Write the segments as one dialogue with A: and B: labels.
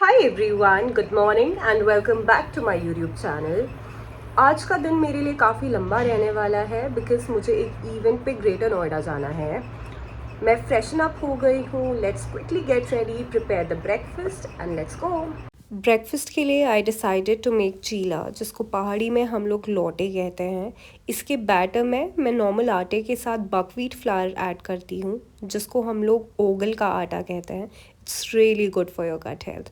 A: Hi everyone, good morning and welcome back to my YouTube channel. आज का दिन मेरे लिए काफ़ी लंबा रहने वाला है बिकॉज मुझे एक इवेंट पे ग्रेटर नोएडा जाना है। मैं फ्रेशन अप हो गई हूँ। Let's quickly get ready, prepare the breakfast and let's go. Breakfast के लिए आई डिसाइडेड टू मेक चीला, जिसको पहाड़ी में हम लोग लौटे कहते हैं। इसके बैटर में मैं नॉर्मल आटे के साथ बकव्हीट फ्लावर ऐड करती हूँ, जिसको हम लोग ओगल का आटा कहते हैं। It's really good for your gut health.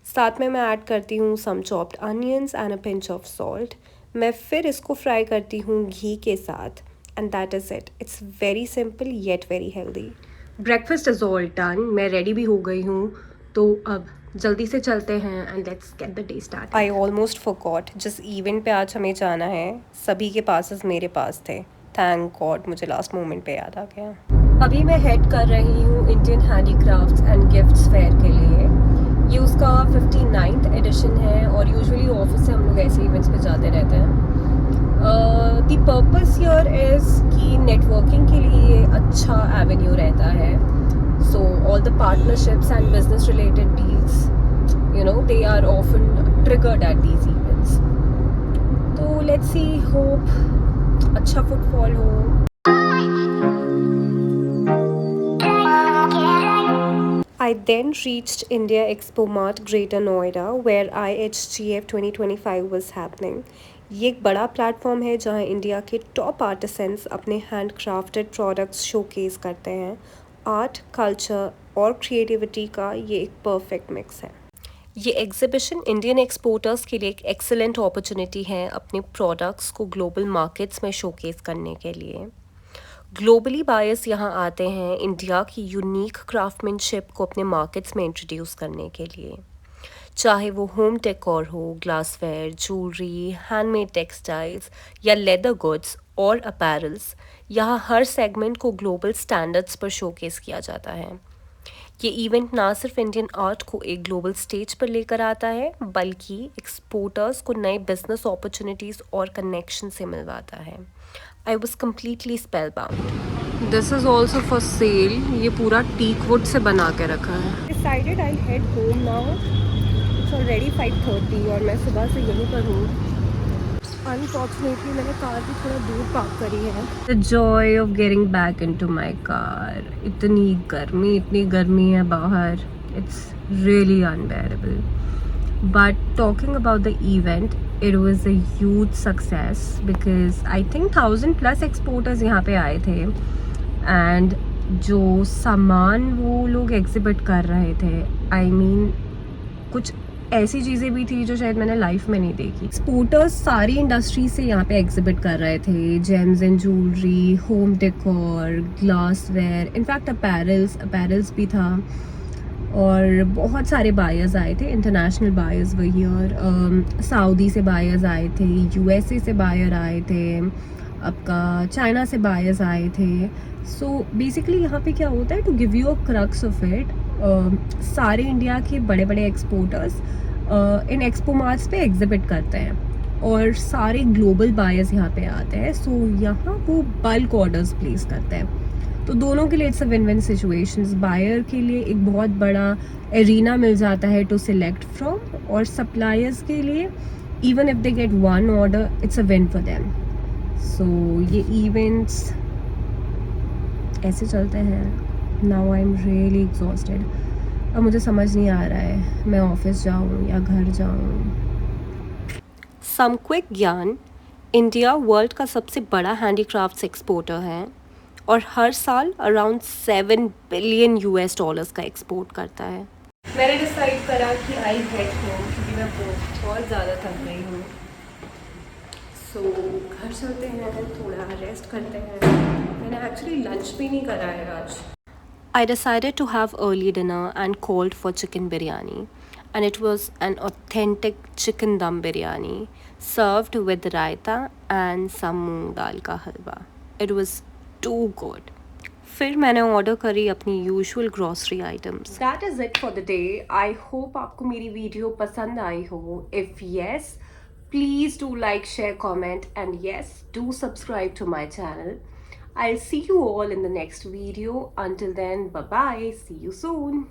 A: साथ में मैं ऐड करती हूँ some chopped onions and a pinch of salt. मैं फिर इसको फ्राई करती हूँ घी के साथ and that is it. It's very simple yet very healthy. Breakfast is all done, मैं रेडी भी हो गई हूँ, तो अब जल्दी से चलते हैं and let's get the day start. I almost forgot, जिस इवेंट पे आज हमें जाना है सभी के पासेस मेरे पास थे। थैंक गॉड मुझे लास्ट मोमेंट पे याद आ गया। अभी मैं हेड कर रही हूँ Indian handicrafts and gifts fair के लिए। ये उसका 59th एडिशन है और यूजुअली ऑफिस से हम लोग ऐसे इवेंट्स पे जाते रहते हैं। द पर्पस हियर इज़ कि नेटवर्किंग के लिए अच्छा एवेन्यू रहता है। So all the partnerships and business related deals, you know, they are often triggered at these events. तो let's see, hope अच्छा फुटफॉल हो। I then reached India Expo Mart Greater Noida where IHGF 2025 was happening. ये एक बड़ा platform है जहाँ India के top artisans अपने हैंड क्राफ्टेड प्रोडक्ट्स शोकेस करते हैं। आर्ट, कल्चर और क्रिएटिविटी का ये एक परफेक्ट मिक्स है। ये एग्जीबिशन इंडियन एक्सपोर्टर्स के लिए एक एक्सेलेंट अपॉर्चुनिटी है अपने प्रोडक्ट्स को ग्लोबल मार्केट्स में शोकेस करने के लिए। ग्लोबली बायर्स यहाँ आते हैं इंडिया की यूनिक क्राफ्टमैनशिप को अपने मार्केट्स में इंट्रोड्यूस करने के लिए। चाहे वो होम डेकोर हो, ग्लासवेयर, ज्वेलरी, हैंडमेड टेक्सटाइल्स या लेदर गुड्स और अपैरल्स, यहाँ हर सेगमेंट को ग्लोबल स्टैंडर्ड्स पर शोकेस किया जाता है। ये इवेंट ना सिर्फ इंडियन आर्ट को एक ग्लोबल स्टेज पर लेकर आता है बल्कि एक्सपोर्टर्स को नए बिजनेस अपॉर्चुनिटीज़ और कनेक्शन से मिलवाता है। I was completely spell bound. This is also for sale. ये पूरा टीक वुड से बना के रखा है। Decided I head home now. It's already 5:30 और मैं सुबह से यहीं पर हूँ। अनफॉर्चुनेटली मैंने कार भी थोड़ा दूर पार्क करी है। The Joy of getting back into my car. इतनी गर्मी है बाहर, it's really unbearable. But talking about the event, it was a huge success because I think 1000+ exporters यहाँ पे आए थे and जो सामान वो लोग एग्जिबिट कर रहे थे, I mean कुछ ऐसी चीज़ें भी थी जो शायद मैंने लाइफ में नहीं देखी। एक्सपोर्टर्स सारी इंडस्ट्री से यहाँ पे एग्जिबिट कर रहे थे। James and jewellery, home decor, glassware, in fact apparels भी था। और बहुत सारे बायर्स आए थे, international buyers were here. Saudi से बायर्स आए थे, यूएसए से बायर आए थे, आपका चाइना से बायर्स आए थे। सो बेसिकली यहाँ पे क्या होता है, to give you a crux of it, सारे इंडिया के बड़े बड़े एक्सपोर्टर्स इन एक्सपो मार्ट्स पे एग्जिबिट करते हैं और सारे ग्लोबल बायर्स यहाँ पे आते हैं। सो यहाँ वो बल्क ऑर्डर्स प्लेस करते हैं, तो दोनों के लिए it's a win win situations. Buyer के लिए एक बहुत बड़ा एरिना मिल जाता है टू सिलेक्ट फ्रॉम, और सप्लायर्स के लिए even if they get one order it's a win for them. So ये इवेंट्स ऐसे चलते हैं। Now I am really exhausted. अब मुझे समझ नहीं आ रहा है मैं ऑफिस जाऊँ या घर जाऊँ। सम क्विक ज्ञान। इंडिया वर्ल्ड का सबसे बड़ा हैंडीक्राफ्ट्स एक्सपोर्टर है और हर साल अराउंड 7 बिलियन US डॉलर्स का एक्सपोर्ट करता है। मैंने डिसाइड करा कि आई हेड होम क्योंकि मैं बहुत ज़्यादा थक गई हूँ। सो घर चलते हैं, थोड़ा रेस्ट करते हैं। मैंने एक्चुअली लंच भी नहीं करा है आज। I decided to have early dinner and called for chicken biryani and it was an authentic chicken dum biryani served with raita and some moong dal का हलवा. It was too good. फिर मैंने order करी अपनी usual grocery items. That is it for the day. I hope आपको मेरी वीडियो पसंद आई हो। If yes, please do like, share, comment and yes, do subscribe to my channel. I'll see you all in the next video. Until then, bye bye. See you soon.